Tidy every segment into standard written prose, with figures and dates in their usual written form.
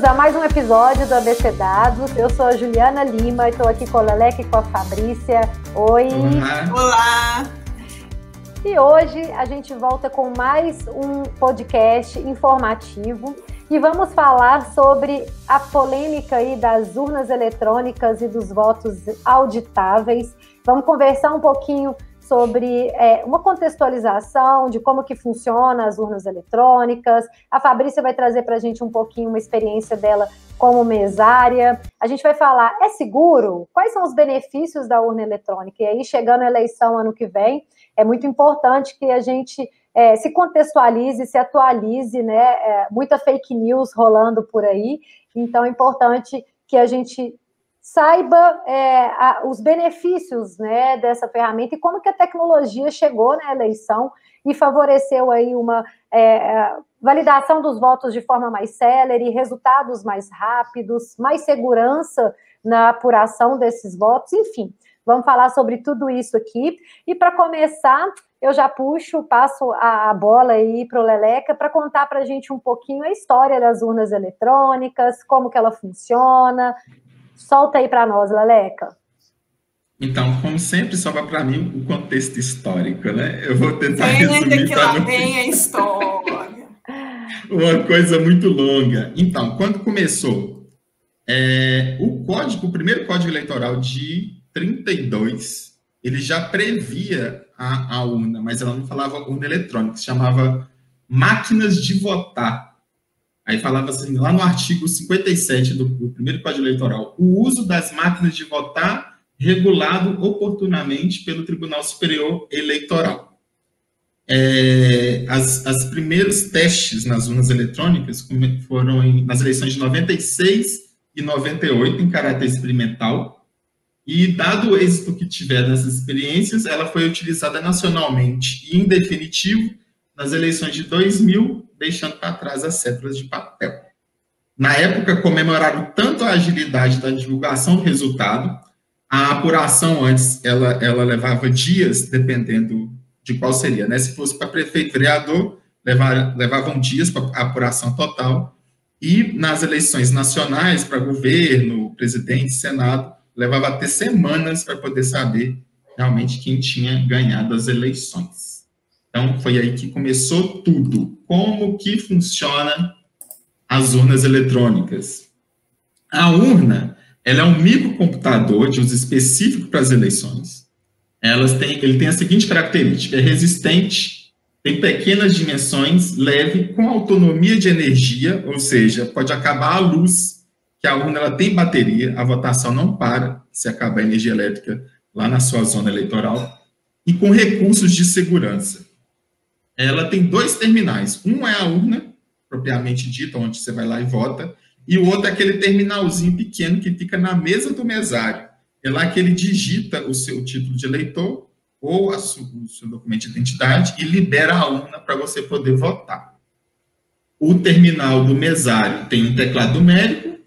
bem-vindos a mais um episódio do ABC Dados. Eu sou a Juliana Lima e estou aqui com a Leleca e com a Fabrícia. Oi! Olá! E hoje a gente volta com mais um podcast informativo e vamos falar sobre a polêmica aí das urnas eletrônicas e dos votos auditáveis. Vamos conversar um pouquinho sobre uma contextualização de como que funciona as urnas eletrônicas. A Fabrícia vai trazer para a gente um pouquinho uma experiência dela como mesária. A gente vai falar, é seguro? Quais são os benefícios da urna eletrônica? E aí, chegando a eleição ano que vem, é muito importante que a gente se contextualize, se atualize, né? Muita fake news rolando por aí. Então, é importante que a gente saiba os benefícios, né, dessa ferramenta e como que a tecnologia chegou na eleição e favoreceu aí uma validação dos votos de forma mais célere, resultados mais rápidos, mais segurança na apuração desses votos, enfim. Vamos falar sobre tudo isso aqui. E para começar, eu já passo a bola aí para o Leleca para contar para a gente um pouquinho a história das urnas eletrônicas, como que ela funciona. Solta aí para nós, Leleca. Então, como sempre, sobra para mim o contexto histórico, né? Eu vou tentar resumir para não vem a história. Uma coisa muito longa. Então, quando começou o primeiro código eleitoral de 32, ele já previa a urna, mas ela não falava urna eletrônica, se chamava máquinas de votar. Aí falava assim, lá no artigo 57 do primeiro Código Eleitoral, o uso das máquinas de votar regulado oportunamente pelo Tribunal Superior Eleitoral. Os primeiros testes nas urnas eletrônicas foram nas eleições de 96 e 98, em caráter experimental, e dado o êxito que tiver nessas experiências, ela foi utilizada nacionalmente e, em definitivo, nas eleições de 2000, deixando para trás as cédulas de papel. Na época, comemoraram tanto a agilidade da divulgação do resultado, a apuração antes, ela levava dias, dependendo de qual seria, né? Se fosse para prefeito, vereador, levavam dias para a apuração total, e nas eleições nacionais, para governo, presidente, senado, levava até semanas para poder saber realmente quem tinha ganhado as eleições. Então, foi aí que começou tudo. Como que funciona as urnas eletrônicas? A urna, ela é um microcomputador de uso específico para as eleições. Ele tem a seguinte característica, é resistente, tem pequenas dimensões, leve, com autonomia de energia, ou seja, pode acabar a luz, que a urna ela tem bateria, a votação não para se acabar a energia elétrica lá na sua zona eleitoral, e com recursos de segurança. Ela tem dois terminais. Um é a urna, propriamente dita, onde você vai lá e vota, e o outro é aquele terminalzinho pequeno que fica na mesa do mesário. É lá que ele digita o seu título de eleitor ou o seu documento de identidade e libera a urna para você poder votar. O terminal do mesário tem um teclado numérico,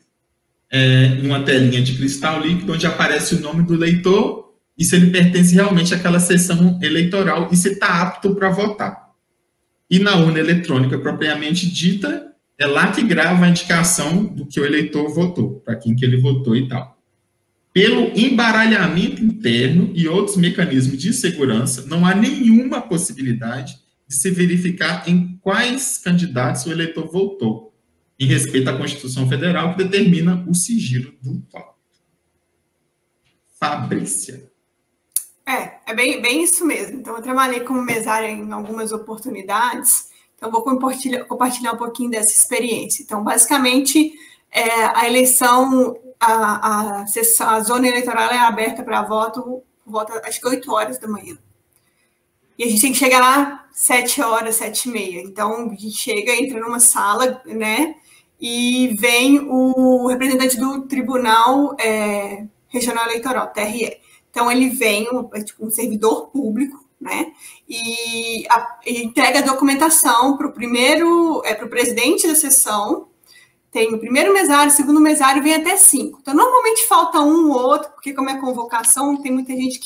uma telinha de cristal líquido, onde aparece o nome do eleitor e se ele pertence realmente àquela sessão eleitoral e se está apto para votar. E na urna eletrônica propriamente dita, é lá que grava a indicação do que o eleitor votou, para quem que ele votou e tal. Pelo embaralhamento interno e outros mecanismos de segurança, não há nenhuma possibilidade de se verificar em quais candidatos o eleitor votou, em respeito à Constituição Federal, que determina o sigilo do voto. Fabrícia. É bem isso mesmo. Então, eu trabalhei como mesária em algumas oportunidades, então vou compartilhar um pouquinho dessa experiência. Então, basicamente, a eleição, a zona eleitoral é aberta para voto, acho que 8 horas da manhã. E a gente tem que chegar lá 7 horas, 7h30. Então, a gente chega, entra numa sala, né, e vem o representante do Tribunal Regional Eleitoral, TRE. Então, ele vem, um servidor público, né, e entrega a documentação para o presidente da sessão. Tem o primeiro mesário, o segundo mesário, vem até 5. Então, normalmente falta um ou outro, porque como é convocação, tem muita gente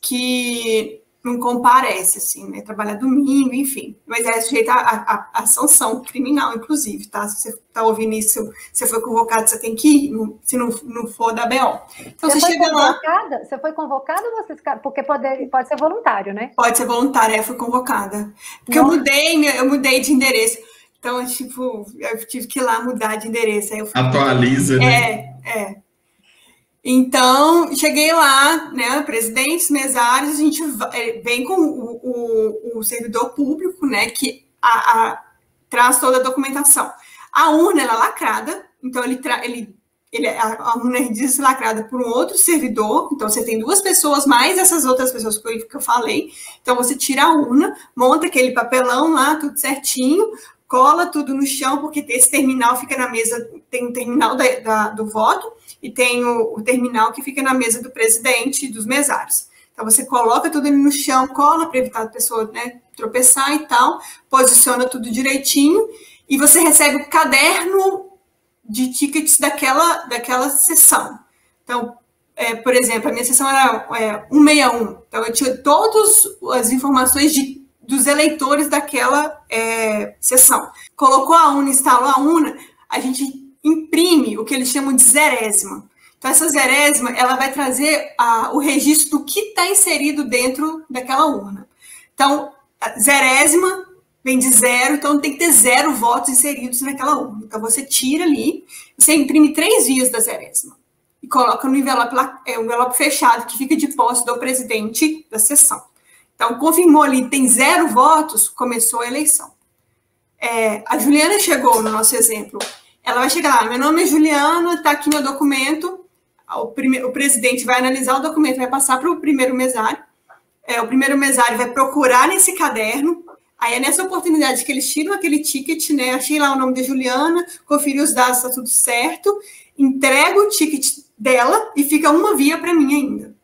que não comparece, assim, né? Trabalhar domingo, enfim. Mas é sujeito a sanção criminal, inclusive, tá? Se você está ouvindo isso, você foi convocado, você tem que ir, se não for da BO. Então, você chega lá... Você foi convocada ou você... Porque pode ser voluntário, né? Pode ser voluntário, eu fui convocada. Porque eu mudei de endereço. Então, tipo, eu tive que ir lá mudar de endereço. Aí eu fui... Atualiza, né? Então, cheguei lá, né, presidentes, mesários, a gente vem com o servidor público, né, que traz toda a documentação. A urna, ela é lacrada, então a urna é deslacrada por um outro servidor, então você tem 2 pessoas, mais essas outras pessoas que eu falei, então você tira a urna, monta aquele papelão lá, tudo certinho, cola tudo no chão, porque esse terminal fica na mesa, tem um terminal do voto, e tem o terminal que fica na mesa do presidente e dos mesários. Então, você coloca tudo ali no chão, cola para evitar a pessoa, né, tropeçar e tal, posiciona tudo direitinho, e você recebe o caderno de tickets daquela sessão. Então, por exemplo, a minha sessão era 161, então eu tinha todas as informações dos eleitores daquela sessão. Colocou a urna, instalou a urna, a gente imprime o que eles chamam de zerésima. Então, essa zerésima, ela vai trazer o registro do que está inserido dentro daquela urna. Então, a zerésima vem de 0, então tem que ter 0 votos inseridos naquela urna. Então, você tira ali, você imprime 3 vias da zerésima e coloca no envelope fechado, que fica de posse do presidente da sessão. Então, confirmou ali, tem 0 votos, começou a eleição. A Juliana chegou, no nosso exemplo, ela vai chegar lá, meu nome é Juliana, está aqui meu documento, o presidente vai analisar o documento, vai passar para o primeiro mesário, o primeiro mesário vai procurar nesse caderno, aí é nessa oportunidade que eles tiram aquele ticket, né, achei lá o nome da Juliana, conferi os dados, está tudo certo, entrega o ticket dela e fica uma via para mim ainda.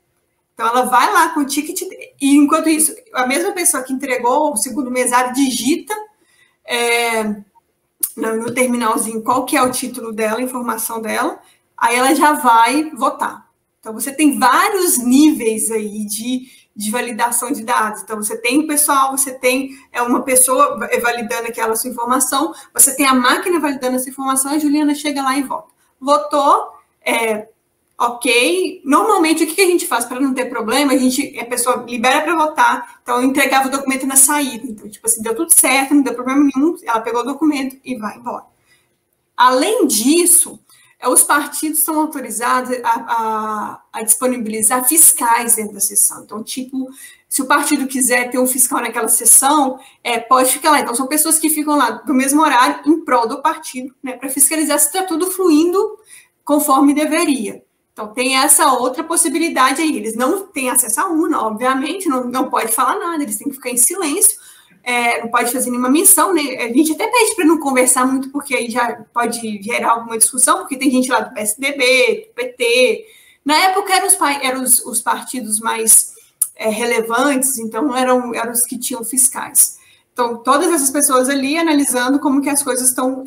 Então, ela vai lá com o ticket, e enquanto isso, a mesma pessoa que entregou, o segundo mesário, digita no terminalzinho qual que é o título dela, a informação dela, aí ela já vai votar. Então, você tem vários níveis aí de validação de dados. Então, você tem o pessoal, você tem uma pessoa validando aquela sua informação, você tem a máquina validando essa informação, a Juliana chega lá e vota. Votou, ok. Normalmente, o que a gente faz para não ter problema? A pessoa libera para votar, então eu entregava o documento na saída. Então, tipo assim, deu tudo certo, não deu problema nenhum, ela pegou o documento e vai embora. Além disso, os partidos são autorizados a disponibilizar fiscais dentro da sessão. Então, tipo, se o partido quiser ter um fiscal naquela sessão, pode ficar lá. Então, são pessoas que ficam lá do mesmo horário em prol do partido, né, para fiscalizar se está tudo fluindo conforme deveria. Então, tem essa outra possibilidade aí. Eles não têm acesso à urna, obviamente, não pode falar nada, eles têm que ficar em silêncio, não pode fazer nenhuma menção, né? A gente até pede para não conversar muito, porque aí já pode gerar alguma discussão, porque tem gente lá do PSDB, do PT. Na época, eram os partidos mais relevantes, então eram os que tinham fiscais. Então, todas essas pessoas ali analisando como que as coisas estão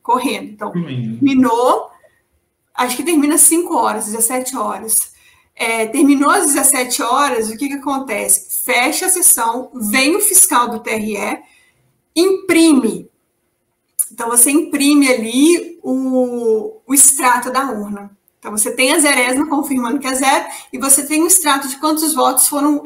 correndo. Então, terminou... Acho que termina às 5 horas, 17 horas. Terminou às 17 horas, o que acontece? Fecha a sessão, vem o fiscal do TRE, imprime. Então, você imprime ali o extrato da urna. Então, você tem a zerésima confirmando que é 0, e você tem o extrato de quantos votos foram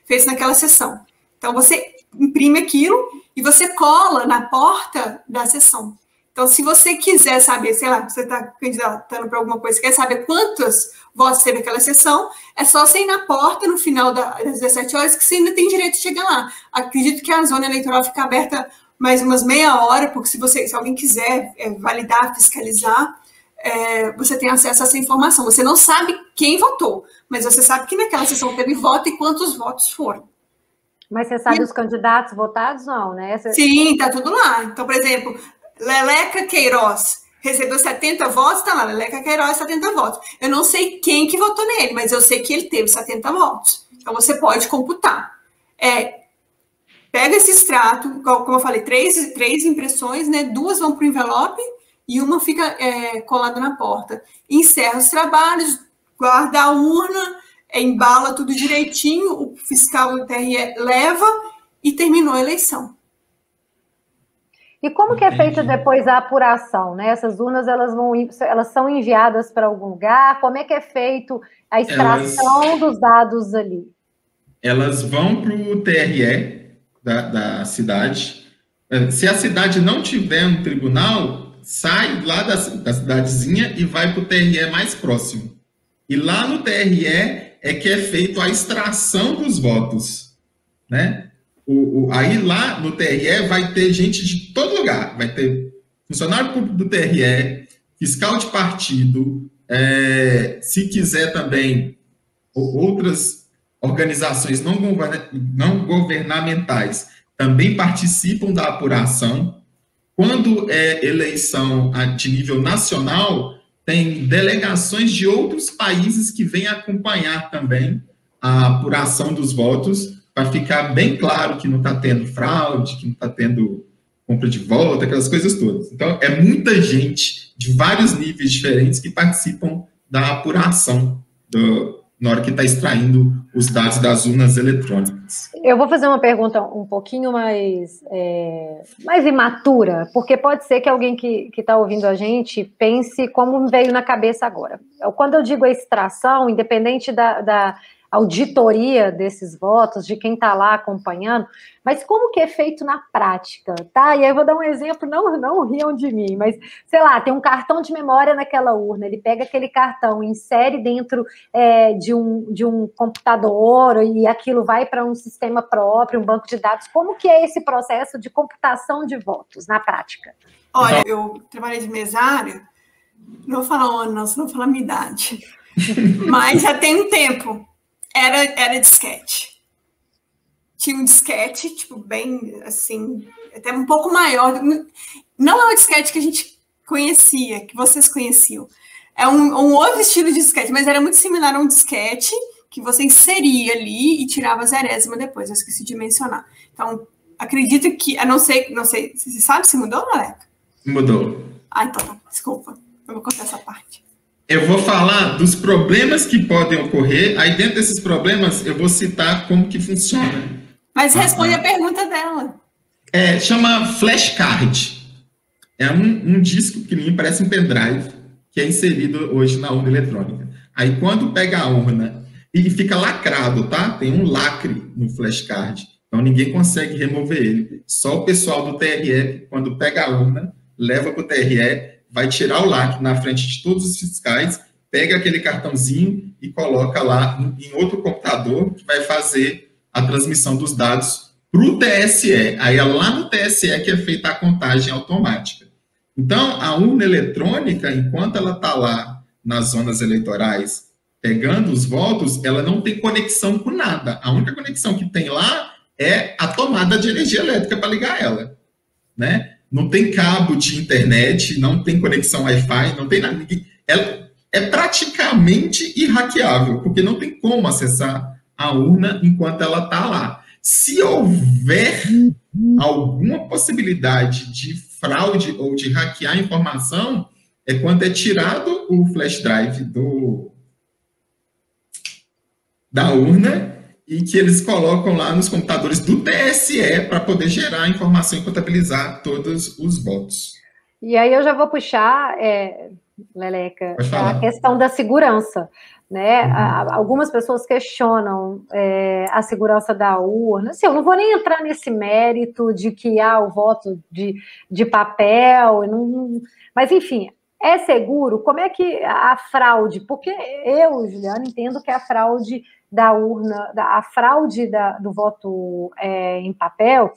feitos naquela sessão. Então, você imprime aquilo e você cola na porta da sessão. Então, se você quiser saber, sei lá, você está candidatando para alguma coisa, quer saber quantos votos teve aquela sessão, é só você ir na porta no final das 17 horas que você ainda tem direito de chegar lá. Acredito que a zona eleitoral fica aberta mais umas meia hora, porque se alguém quiser validar, fiscalizar, você tem acesso a essa informação. Você não sabe quem votou, mas você sabe que naquela sessão teve voto e quantos votos foram. Mas você sabe os candidatos votados, não, né? Sim, está tudo lá. Então, por exemplo... Leleca Queiroz recebeu 70 votos, tá lá, Leleca Queiroz, 70 votos. Eu não sei quem que votou nele, mas eu sei que ele teve 70 votos. Então, você pode computar. Pega esse extrato, como eu falei, três impressões, né? 2 vão para o envelope e uma fica colada na porta. Encerra os trabalhos, guarda a urna, embala tudo direitinho, o fiscal do TRE leva e terminou a eleição. E como que é feita depois a apuração, né? Essas urnas, elas são enviadas para algum lugar? Como é que é feito a extração dos dados ali? Elas vão para o TRE da cidade. Se a cidade não tiver um tribunal, sai lá da cidadezinha e vai para o TRE mais próximo. E lá no TRE é que é feita a extração dos votos, né? Aí lá no TRE vai ter gente de todo lugar, vai ter funcionário público do TRE, fiscal de partido, se quiser também outras organizações não governamentais também participam da apuração. Quando é eleição de nível nacional, tem delegações de outros países que vêm acompanhar também a apuração dos votos, para ficar bem claro que não está tendo fraude, que não está tendo compra de voto, aquelas coisas todas. Então, é muita gente de vários níveis diferentes que participam da apuração na hora que está extraindo os dados das urnas eletrônicas. Eu vou fazer uma pergunta um pouquinho mais imatura, porque pode ser que alguém que está ouvindo a gente pense como me veio na cabeça agora. Quando eu digo a extração, independente da auditoria desses votos, de quem está lá acompanhando, mas como que é feito na prática, tá? E aí eu vou dar um exemplo, não riam de mim, mas, sei lá, tem um cartão de memória naquela urna, ele pega aquele cartão, insere dentro de um computador e aquilo vai para um sistema próprio, um banco de dados. Como que é esse processo de computação de votos na prática? Olha, eu trabalhei de mesária, não vou falar o ano, não, senão vou falar a minha idade, mas já tem um tempo. Era disquete. Tinha um disquete, tipo, bem, assim, até um pouco maior. Não é o disquete que a gente conhecia, que vocês conheciam. É um outro estilo de disquete, mas era muito similar a um disquete que você inseria ali e tirava a zerésima depois. Eu esqueci de mencionar. Então, acredito que, não sei, você sabe se mudou, Leleca? Mudou. Então, desculpa. Eu vou contar essa parte. Eu vou falar dos problemas que podem ocorrer, aí dentro desses problemas eu vou citar como que funciona. Mas responde a pergunta dela. Chama flashcard. É um disco que me parece um pendrive, que é inserido hoje na urna eletrônica. Aí quando pega a urna e fica lacrado, tá? Tem um lacre no flashcard, então ninguém consegue remover ele. Só o pessoal do TRE, quando pega a urna, leva para o TRE, vai tirar o lacre na frente de todos os fiscais, pega aquele cartãozinho e coloca lá em outro computador que vai fazer a transmissão dos dados para o TSE. Aí é lá no TSE que é feita a contagem automática. Então, a urna eletrônica, enquanto ela está lá nas zonas eleitorais pegando os votos, ela não tem conexão com nada. A única conexão que tem lá é a tomada de energia elétrica para ligar ela, né? Não tem cabo de internet, não tem conexão Wi-Fi, não tem nada. Ela é praticamente irhackeável, porque não tem como acessar a urna enquanto ela está lá. Se houver alguma possibilidade de fraude ou de hackear a informação, é quando é tirado o flash drive da urna e que eles colocam lá nos computadores do TSE para poder gerar a informação e contabilizar todos os votos. E aí eu já vou puxar, Leleca, a questão da segurança, né? Algumas pessoas questionam a segurança da urna. Assim, eu não vou nem entrar nesse mérito de que o voto de papel, mas enfim, é seguro? Como é que a fraude? Porque eu, Juliana, entendo que a fraude da urna, a fraude do voto em papel,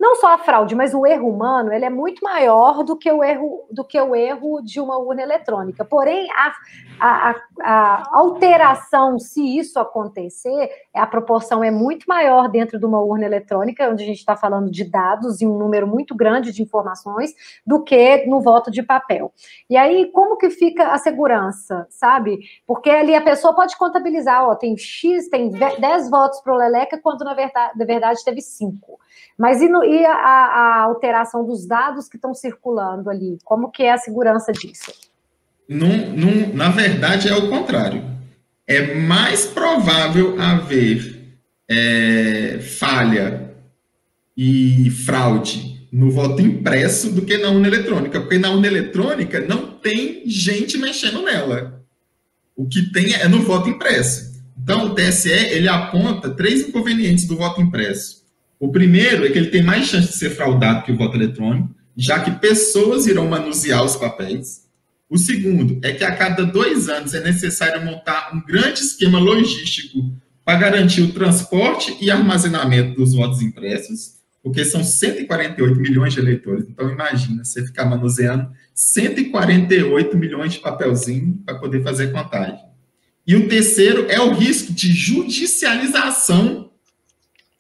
não só a fraude, mas o erro humano, ele é muito maior do que o erro de uma urna eletrônica. Porém, a alteração, se isso acontecer, a proporção é muito maior dentro de uma urna eletrônica, onde a gente está falando de dados e um número muito grande de informações, do que no voto de papel. E aí, como que fica a segurança, sabe? Porque ali a pessoa pode contabilizar, tem 10 votos para o Leleca, quando na verdade teve 5. Mas e a alteração dos dados que estão circulando ali? Como que é a segurança disso? Na verdade, é o contrário. é mais provável haver falha e fraude no voto impresso do que na urna eletrônica, porque na urna eletrônica não tem gente mexendo nela. O que tem é no voto impresso. Então, o TSE, ele aponta 3 inconvenientes do voto impresso. O primeiro é que ele tem mais chance de ser fraudado que o voto eletrônico, já que pessoas irão manusear os papéis. O segundo é que a cada 2 anos é necessário montar um grande esquema logístico para garantir o transporte e armazenamento dos votos impressos, porque são 148 milhões de eleitores. Então, imagina, você ficar manuseando 148 milhões de papelzinho para poder fazer contagem. E o terceiro é o risco de judicialização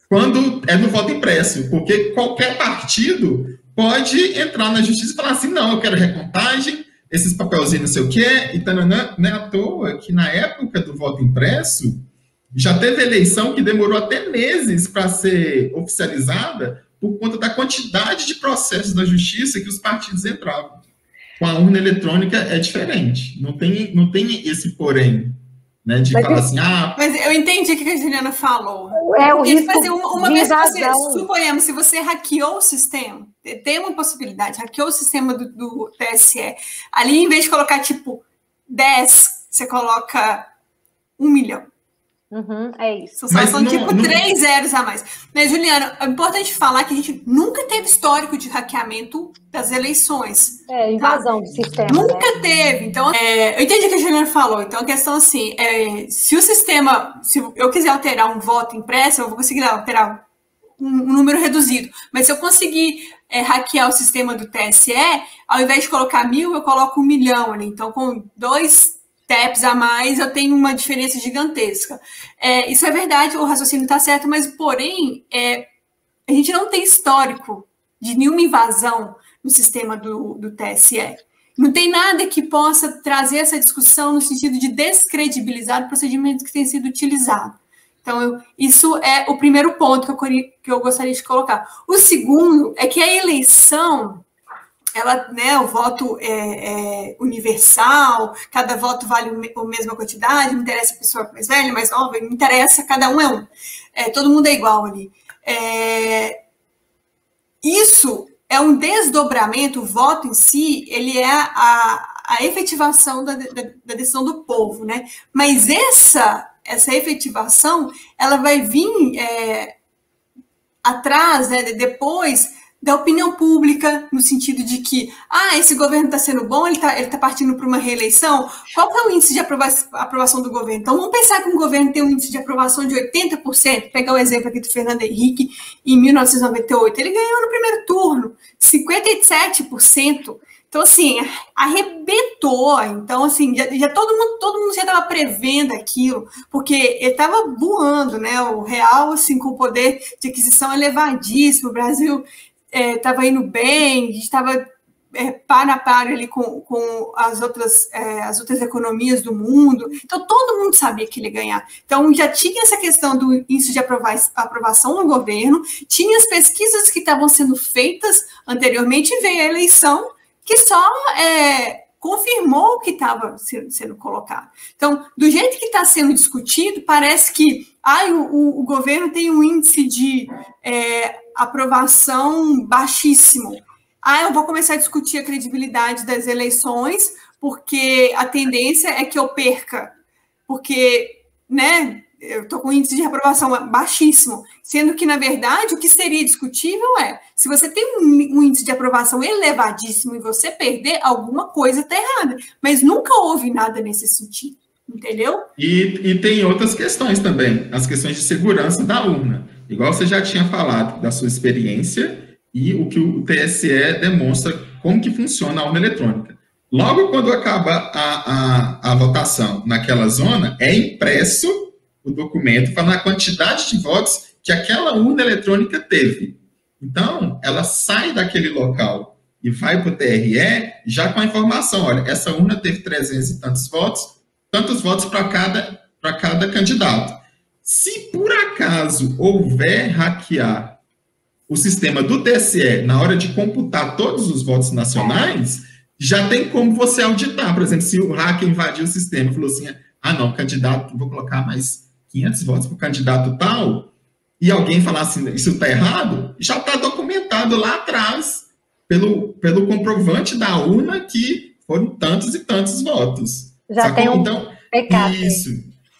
quando é no voto impresso, porque qualquer partido pode entrar na justiça e falar assim, não, eu quero recontagem, esses papelzinhos não sei o quê, e não é à toa que na época do voto impresso, já teve eleição que demorou até meses para ser oficializada por conta da quantidade de processos da justiça que os partidos entravam. Com a urna eletrônica é diferente, não tem esse porém, né, de falar assim, Mas eu entendi o que a Juliana falou. O risco uma vez que você, suponhamos, se você hackeou o sistema, tem uma possibilidade, hackeou o sistema do TSE, ali em vez de colocar, tipo, 10, você coloca 1 milhão. É isso. São tipo 3 zeros a mais. Mas, Juliana, é importante falar que a gente nunca teve histórico de hackeamento das eleições. Invasão do sistema. Nunca teve. Então, eu entendi o que a Juliana falou. Então, a questão assim, se o sistema, se eu quiser alterar um voto impresso, eu vou conseguir alterar um número reduzido. Mas se eu conseguir hackear o sistema do TSE, ao invés de colocar 1.000, eu coloco 1 milhão ali. Então, com 2 taps a mais, eu tenho uma diferença gigantesca. Isso é verdade, o raciocínio está certo, mas, porém, a gente não tem histórico de nenhuma invasão no sistema do TSE. Não tem nada que possa trazer essa discussão no sentido de descredibilizar o procedimento que tem sido utilizado. Então, isso é o primeiro ponto que eu gostaria de colocar. O segundo é que a eleição, o voto é universal, cada voto vale a mesma quantidade, não interessa a pessoa mais velha, mais nova, não interessa, cada um é um. Todo mundo é igual ali. Isso é um desdobramento, o voto em si, ele é a efetivação da decisão do povo, né? Mas essa efetivação, ela vai vir atrás, né, depois da opinião pública, no sentido de que, esse governo está sendo bom, ele tá partindo para uma reeleição, qual que é o índice de aprovação do governo? Então, vamos pensar que um governo tem um índice de aprovação de 80%, pegar o exemplo aqui do Fernando Henrique, em 1998, ele ganhou no primeiro turno, 57%, então, assim, arrebentou, então, assim, já todo mundo já estava prevendo aquilo, porque ele estava voando, né, o real, assim, com o poder de aquisição elevadíssimo, o Brasil estava indo bem, a gente estava par a par ali com as outras economias do mundo, então todo mundo sabia que ele ia ganhar. Então já tinha essa questão do índice de aprovação no governo, tinha as pesquisas que estavam sendo feitas anteriormente e veio a eleição que só confirmou o que estava sendo colocado. Então, do jeito que está sendo discutido, parece que o governo tem um índice de aprovação baixíssimo. Eu vou começar a discutir a credibilidade das eleições, porque a tendência é que eu perca, porque, né, eu estou com índice de aprovação baixíssimo, sendo que, na verdade, o que seria discutível se você tem um índice de aprovação elevadíssimo e você perder, alguma coisa está errada, mas nunca houve nada nesse sentido, entendeu? E tem outras questões também, as questões de segurança da urna, igual você já tinha falado da sua experiência e o que o TSE demonstra como que funciona a urna eletrônica. Logo quando acaba a votação naquela zona, é impresso o documento falando a quantidade de votos que aquela urna eletrônica teve. Então, ela sai daquele local e vai para o TRE já com a informação, olha, essa urna teve 300 e tantos votos para cada candidato. Se por acaso houver hackear o sistema do TSE na hora de computar todos os votos nacionais, já tem como você auditar. Por exemplo, se o hacker invadiu o sistema e falou assim, ah, não, candidato, vou colocar mais 500 votos para o candidato tal, e alguém falar assim, isso está errado, já está documentado lá atrás, pelo comprovante da urna que foram tantos e tantos votos. Já tem um backup. Isso.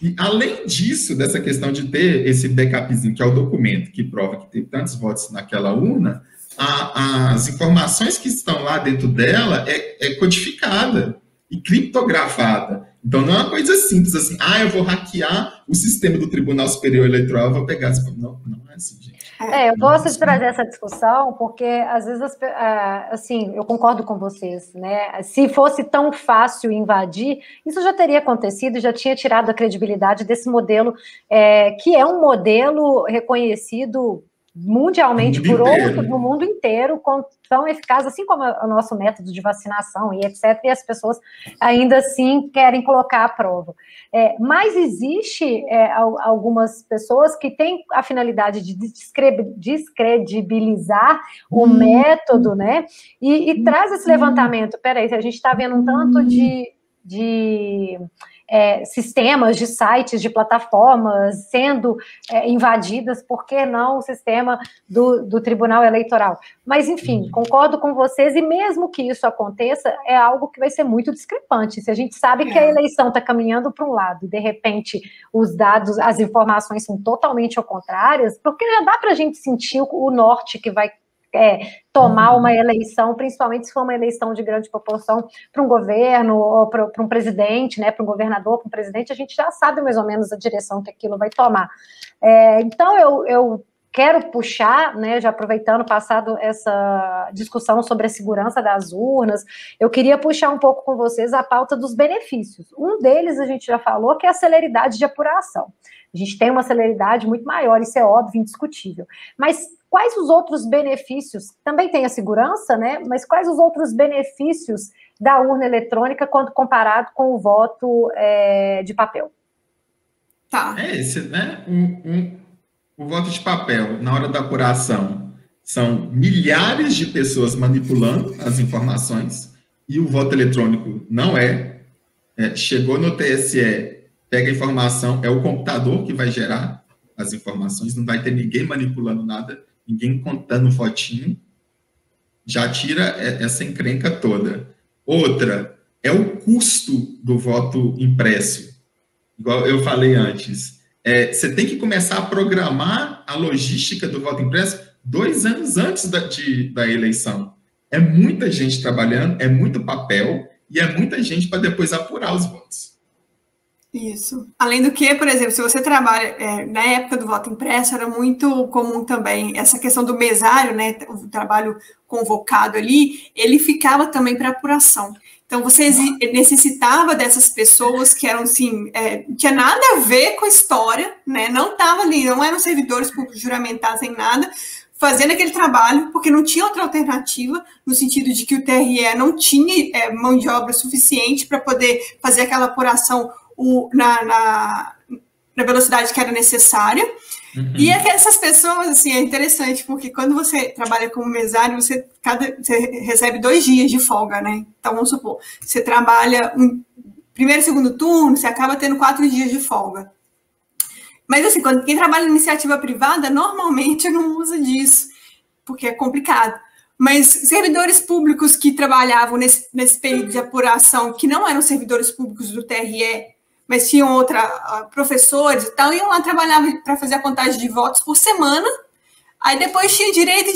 E além disso, dessa questão de ter esse backupzinho, que é o documento que prova que teve tantos votos naquela urna, as informações que estão lá dentro dela é codificada e criptografada. Então, não é uma coisa simples assim, eu vou hackear o sistema do Tribunal Superior Eleitoral, vou pegar... Não é assim, gente. Eu gosto de trazer essa discussão, porque, às vezes, assim, eu concordo com vocês, né? Se fosse tão fácil invadir, isso já teria acontecido, já tinha tirado a credibilidade desse modelo, que é um modelo reconhecido mundialmente por outros no mundo inteiro, tão eficaz, assim como o nosso método de vacinação e etc., e as pessoas ainda assim querem colocar à prova. Mas existe algumas pessoas que têm a finalidade de descredibilizar o método, né, e traz esse levantamento, peraí, a gente está vendo um tanto de sistemas de sites, de plataformas sendo invadidas, por que não o sistema do Tribunal Eleitoral? Mas, enfim, concordo com vocês, e mesmo que isso aconteça, é algo que vai ser muito discrepante. Se a gente sabe que a eleição está caminhando para um lado, e de repente os dados, as informações são totalmente ao contrário, porque já dá para a gente sentir o norte que vai tomar uma eleição, principalmente se for uma eleição de grande proporção para um governo ou para um presidente, né, para um governador, para um presidente, a gente já sabe mais ou menos a direção que aquilo vai tomar. Então, eu quero puxar, né, já aproveitando, passado essa discussão sobre a segurança das urnas, eu queria puxar um pouco com vocês a pauta dos benefícios. Um deles, a gente já falou, que é a celeridade de apuração. A gente tem uma celeridade muito maior, isso é óbvio, indiscutível. Mas quais os outros benefícios? Também tem a segurança, né? Mas quais os outros benefícios da urna eletrônica quando comparado com o voto de papel? Tá. Esse, né? O voto de papel, na hora da apuração, são milhares de pessoas manipulando as informações, e o voto eletrônico não chegou no TSE, pega a informação, é o computador que vai gerar as informações, não vai ter ninguém manipulando nada, ninguém contando fotinho, já tira essa encrenca toda. Outra, é o custo do voto impresso. Igual eu falei antes, você tem que começar a programar a logística do voto impresso 2 anos antes da eleição. É muita gente trabalhando, é muito papel, e é muita gente para depois apurar os votos. Isso. Além do que, por exemplo, se você trabalha, na época do voto impresso, era muito comum também essa questão do mesário, né, o trabalho convocado ali, ele ficava também para apuração. Então, você necessitava dessas pessoas que eram, assim, não tinha nada a ver com a história, né, não estavam ali, não eram servidores públicos juramentados em nada, fazendo aquele trabalho, porque não tinha outra alternativa, no sentido de que o TRE não tinha mão de obra suficiente para poder fazer aquela apuração na velocidade que era necessária. Uhum. E essas pessoas, assim, é interessante, porque quando você trabalha como mesário, você recebe 2 dias de folga, né? Então, vamos supor, você trabalha primeiro e segundo turno, você acaba tendo 4 dias de folga. Mas, assim, quem trabalha em iniciativa privada, normalmente não usa disso, porque é complicado. Mas servidores públicos que trabalhavam nesse período de apuração, que não eram servidores públicos do TRE, mas tinham professores e tal, iam lá trabalhar para fazer a contagem de votos por semana, aí depois tinha direito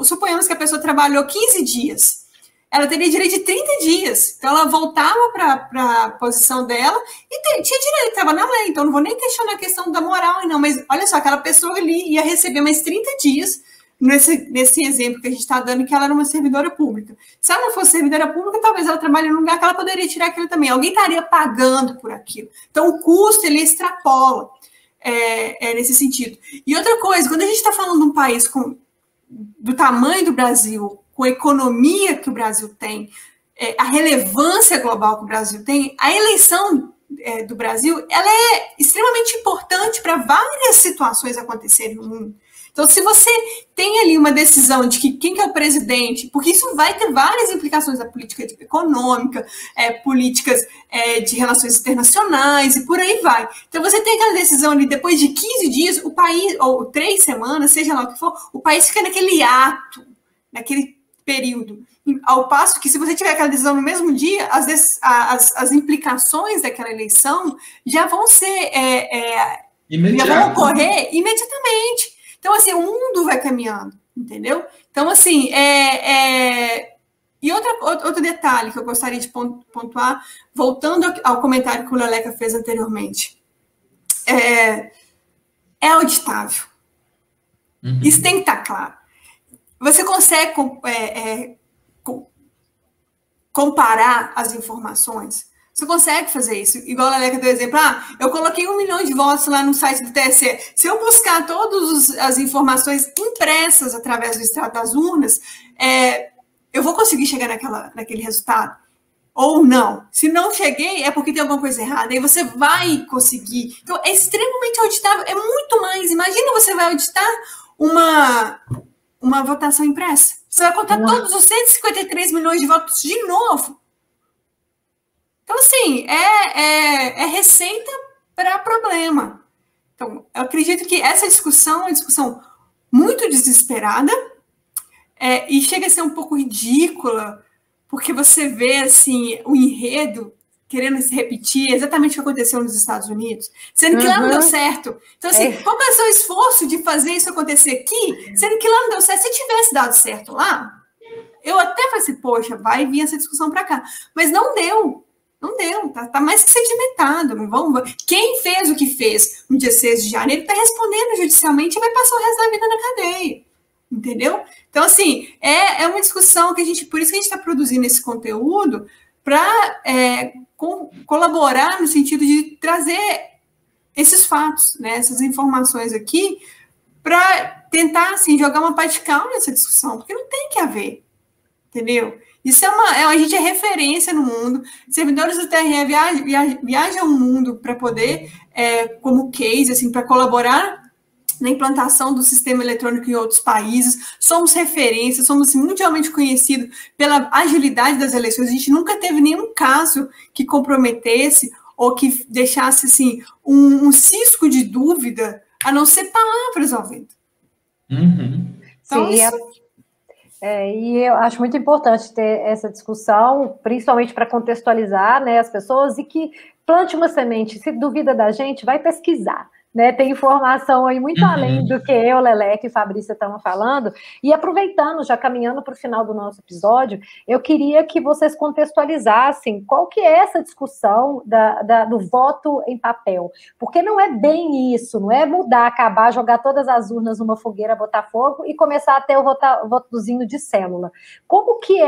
suponhamos que a pessoa trabalhou 15 dias, ela teria direito de 30 dias, então ela voltava para a posição dela e tinha direito, estava na lei, então não vou nem questionar a questão da moral, não, mas olha só, aquela pessoa ali ia receber mais 30 dias, nesse exemplo que a gente está dando, que ela era uma servidora pública. Se ela não fosse servidora pública, talvez ela trabalhe num lugar que ela poderia tirar aquilo também. Alguém estaria pagando por aquilo. Então, o custo, ele extrapola nesse sentido. E outra coisa, quando a gente está falando de um país do tamanho do Brasil, com a economia que o Brasil tem, a relevância global que o Brasil tem, a eleição do Brasil, ela é extremamente importante para várias situações acontecerem no mundo. Então, se você tem ali uma decisão de que quem que é o presidente, porque isso vai ter várias implicações da política econômica, políticas de relações internacionais e por aí vai. Então, você tem aquela decisão ali, depois de 15 dias, o país, ou 3 semanas, seja lá o que for, o país fica naquele ato, naquele período. Ao passo que, se você tiver aquela decisão no mesmo dia, as implicações daquela eleição já vão ser... já vão ocorrer imediatamente. Então, assim, o mundo vai caminhando, entendeu? Então, assim, E outro detalhe que eu gostaria de pontuar, voltando ao comentário que o Leleca fez anteriormente, é auditável. Uhum. Isso tem que estar claro. Você consegue comparar as informações? Você consegue fazer isso? Igual a Leleca deu exemplo. Eu coloquei 1 milhão de votos lá no site do TSE. Se eu buscar todas as informações impressas através do extrato das urnas, eu vou conseguir chegar naquele resultado? Ou não? Se não cheguei, é porque tem alguma coisa errada. Aí você vai conseguir. Então, é extremamente auditável. É muito mais. Imagina, você vai auditar uma votação impressa. Você vai contar todos os 153 milhões de votos de novo. Então, assim, é receita para problema. Então, eu acredito que essa discussão é uma discussão muito desesperada e chega a ser um pouco ridícula, porque você vê, assim, o enredo querendo se repetir, exatamente o que aconteceu nos Estados Unidos, sendo que lá não deu certo. Então, assim, qual é o seu esforço de fazer isso acontecer aqui, sendo que lá não deu certo? Se tivesse dado certo lá, eu até falei assim, poxa, vai vir essa discussão para cá. Mas não deu. Não deu, tá mais que sedimentado. Quem fez o que fez no dia 6 de janeiro está respondendo judicialmente e vai passar o resto da vida na cadeia. Entendeu? Então, assim, é uma discussão que por isso que a gente está produzindo esse conteúdo para colaborar no sentido de trazer esses fatos, né, essas informações aqui, para tentar, assim, jogar uma pá de cal nessa discussão, porque não tem que haver, entendeu? Isso a gente é referência no mundo. Servidores do TRE viajam o mundo para poder, como case, assim, para colaborar na implantação do sistema eletrônico em outros países. Somos referência, somos assim, mundialmente conhecidos pela agilidade das eleições. A gente nunca teve nenhum caso que comprometesse ou que deixasse assim, um cisco de dúvida, a não ser palavras ao vento. Uhum. Então, sim, e eu acho muito importante ter essa discussão, principalmente para contextualizar, né, as pessoas, e que plante uma semente. Se duvida da gente, vai pesquisar. Né, tem informação aí muito além do que eu, Leleca e Fabrícia estavam falando. E aproveitando, já caminhando para o final do nosso episódio, eu queria que vocês contextualizassem qual que é essa discussão do voto em papel. Porque não é bem isso, não é mudar, acabar, jogar todas as urnas numa fogueira, botar fogo e começar a ter o votozinho de célula. Como que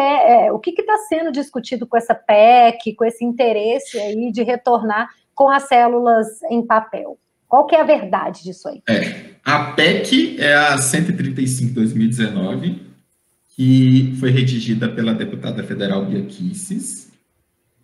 o que está sendo discutido com essa PEC, com esse interesse aí de retornar com as células em papel? Qual que é a verdade disso aí? A PEC é a 135/2019, que foi redigida pela deputada federal Bia Kicis.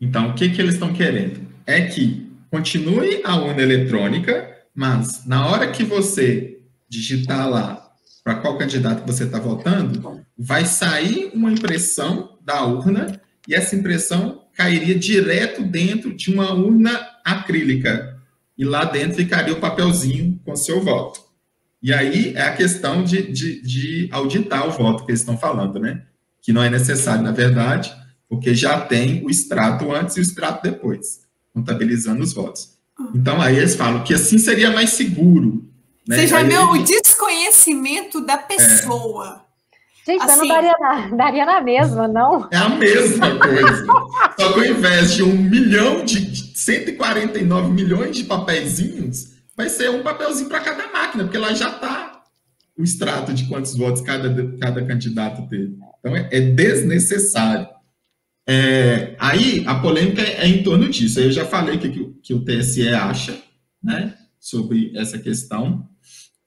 Então, o que eles estão querendo? É que continue a urna eletrônica, mas na hora que você digitar lá para qual candidato você está votando, vai sair uma impressão da urna e essa impressão cairia direto dentro de uma urna acrílica. E lá dentro ficaria o papelzinho com o seu voto. E aí é a questão de auditar o voto que eles estão falando, né? Que não é necessário, na verdade, porque já tem o extrato antes e o extrato depois, contabilizando os votos. Então, aí eles falam que assim seria mais seguro. Né? Você já viu o desconhecimento da pessoa. Gente, assim, não daria na mesma, não? É a mesma coisa. Só que ao invés de 149 milhões de papeizinhos, vai ser um papelzinho para cada máquina, porque lá já está o extrato de quantos votos cada candidato teve. Então, é desnecessário. Aí, a polêmica é em torno disso. Aí eu já falei que o TSE acha, né, sobre essa questão.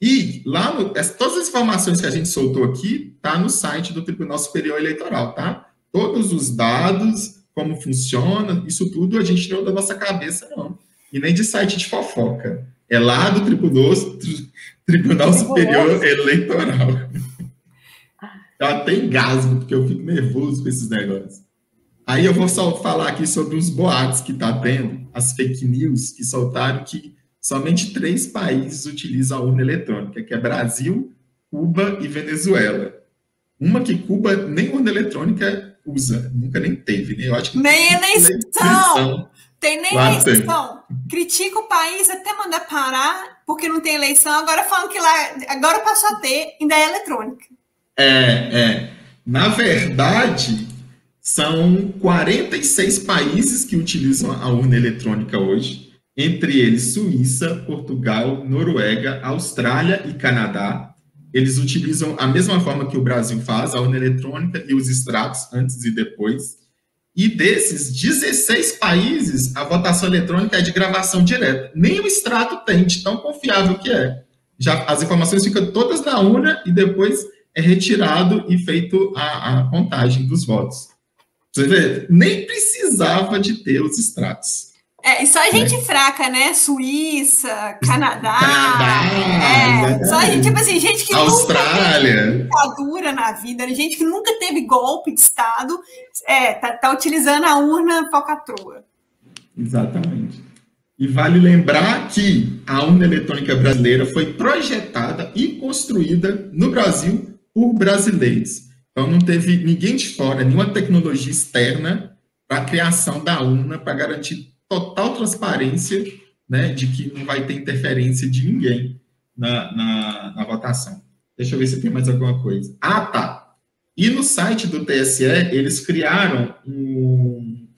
E lá, todas as informações que a gente soltou aqui tá no site do Tribunal Superior Eleitoral, tá? Todos os dados, como funciona, isso tudo a gente tirou da nossa cabeça, não. E nem de site de fofoca. É lá do Tribunal Superior Eleitoral. Eu até engasgo, porque eu fico nervoso com esses negócios. Aí eu vou só falar aqui sobre os boatos que está tendo, as fake news que soltaram que somente 3 países utilizam a urna eletrônica, que é Brasil, Cuba e Venezuela. Uma que Cuba nem urna eletrônica usa, nunca nem teve, né? Eu acho que nem eleição. Tem nem eleição. Critica o país até mandar parar, porque não tem eleição. Agora falam que lá, agora passou a ter, ainda é eletrônica. Na verdade, são 46 países que utilizam a urna eletrônica hoje, entre eles Suíça, Portugal, Noruega, Austrália e Canadá. Eles utilizam a mesma forma que o Brasil faz, a urna eletrônica e os extratos, antes e depois. E desses 16 países, a votação eletrônica é de gravação direta. Nem o extrato tem, de tão confiável que é. Já as informações ficam todas na urna e depois é retirado e feito a contagem dos votos. Você vê, nem precisava de ter os extratos. E só a gente fraca, né? Suíça, Canadá. Só a gente, tipo assim, gente que Austrália. Nunca teve ditadura na vida, gente que nunca teve golpe de Estado, tá utilizando a urna falcatrua. Exatamente. E vale lembrar que a urna eletrônica brasileira foi projetada e construída no Brasil por brasileiros. Então, não teve ninguém de fora, nenhuma tecnologia externa para a criação da urna, para garantir total transparência, né, de que não vai ter interferência de ninguém na votação. Deixa eu ver se tem mais alguma coisa. Tá. E no site do TSE, eles criaram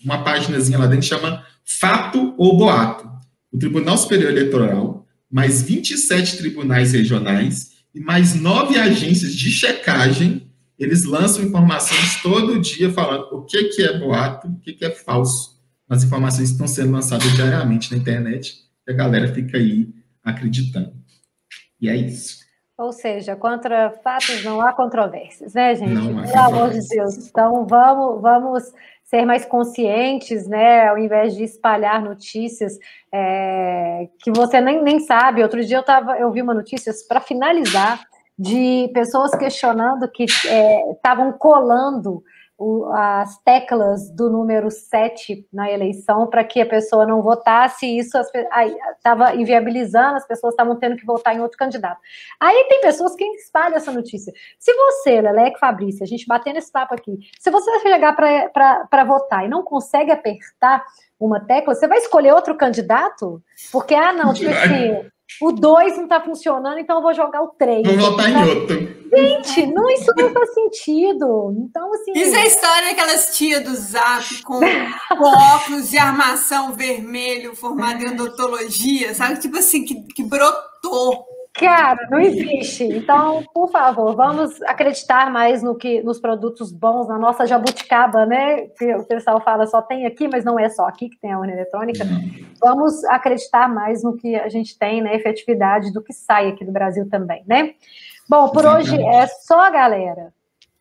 uma paginazinha lá dentro que chama Fato ou Boato. O Tribunal Superior Eleitoral, mais 27 tribunais regionais e mais 9 agências de checagem, eles lançam informações todo dia falando o que é boato, o que é falso. As informações estão sendo lançadas diariamente na internet e a galera fica aí acreditando. E é isso. Ou seja, contra fatos não há controvérsias, né, gente? Não há Pelo amor de Deus. Então, vamos ser mais conscientes, né, ao invés de espalhar notícias que você nem sabe. Outro dia eu vi uma notícia, para finalizar, de pessoas questionando que estavam colando as teclas do número 7 na eleição para que a pessoa não votasse, e isso estava inviabilizando, as pessoas estavam tendo que votar em outro candidato. Aí tem pessoas que espalham essa notícia. Se você, Leleque, Fabrício, a gente batendo esse papo aqui, se você chegar para votar e não consegue apertar uma tecla, você vai escolher outro candidato? Porque, tipo assim, o 2 não está funcionando, então eu vou jogar o 3. Vou votar em outro. Gente, isso não faz sentido. Então, assim... Isso é a história daquelas tias do Zap com óculos de armação vermelho formada em odontologia, sabe? Tipo assim, que brotou. Cara, não existe. Então, por favor, vamos acreditar mais nos produtos bons, na nossa jabuticaba, né? O pessoal fala só tem aqui, mas não é só aqui que tem a urna eletrônica. Vamos acreditar mais no que a gente tem, na efetividade do que sai aqui do Brasil também, né? Bom, por hoje é só, galera.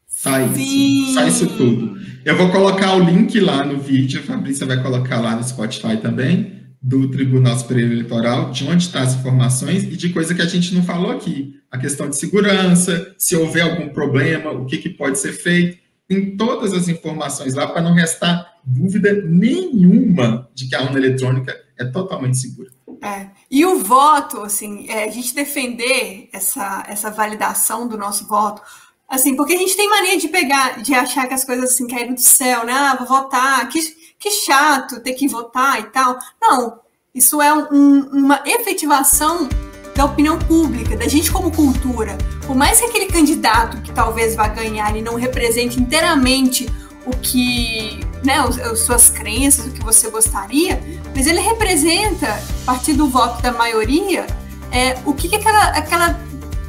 Sai isso tudo. Eu vou colocar o link lá no vídeo, a Fabrícia vai colocar lá no Spotify também, do Tribunal Superior Eleitoral, de onde estão as informações e de coisa que a gente não falou aqui. A questão de segurança, se houver algum problema, o que pode ser feito. Tem todas as informações lá para não restar dúvida nenhuma de que a urna eletrônica é totalmente segura. E o voto, assim, a gente defender essa validação do nosso voto, assim, porque a gente tem mania de achar que as coisas assim caíram do céu, né? Vou votar, que chato ter que votar e tal. Não, isso é uma efetivação da opinião pública, da gente como cultura. Por mais que aquele candidato que talvez vá ganhar e não represente inteiramente o que, né, as suas crenças, o que você gostaria, mas ele representa, a partir do voto da maioria, o que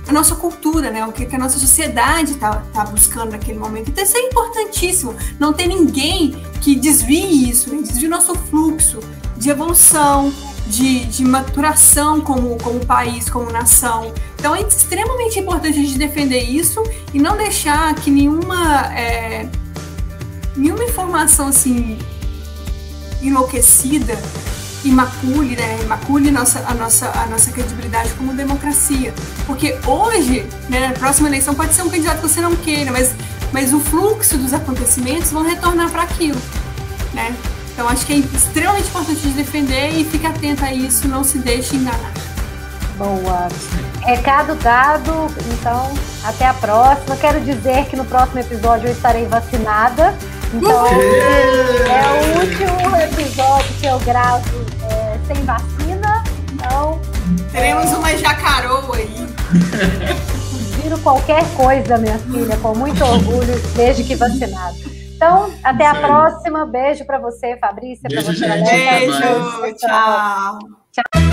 a nossa cultura, né, o que a nossa sociedade está buscando naquele momento. Então isso é importantíssimo, não tem ninguém que desvie isso, né, desvie o nosso fluxo de evolução, de maturação como país, como nação. Então é extremamente importante a gente defender isso e não deixar que nenhuma informação assim enlouquecida e macule, né, a nossa credibilidade como democracia. Porque hoje, né, na próxima eleição, pode ser um candidato que você não queira, mas o fluxo dos acontecimentos vão retornar para aquilo, né? Então, acho que é extremamente importante de defender e fique atento a isso, não se deixe enganar. Boa. Recado dado, então, até a próxima. Quero dizer que no próximo episódio eu estarei vacinada. Então, é o último episódio que eu gravo sem vacina. Então, teremos uma jacaroa aí. Viro qualquer coisa, minha filha, com muito orgulho, desde que vacinado. Então, até a próxima. Beijo para você, Fabrícia. Beijo, pra você, gente. Beijo, tchau. Tchau.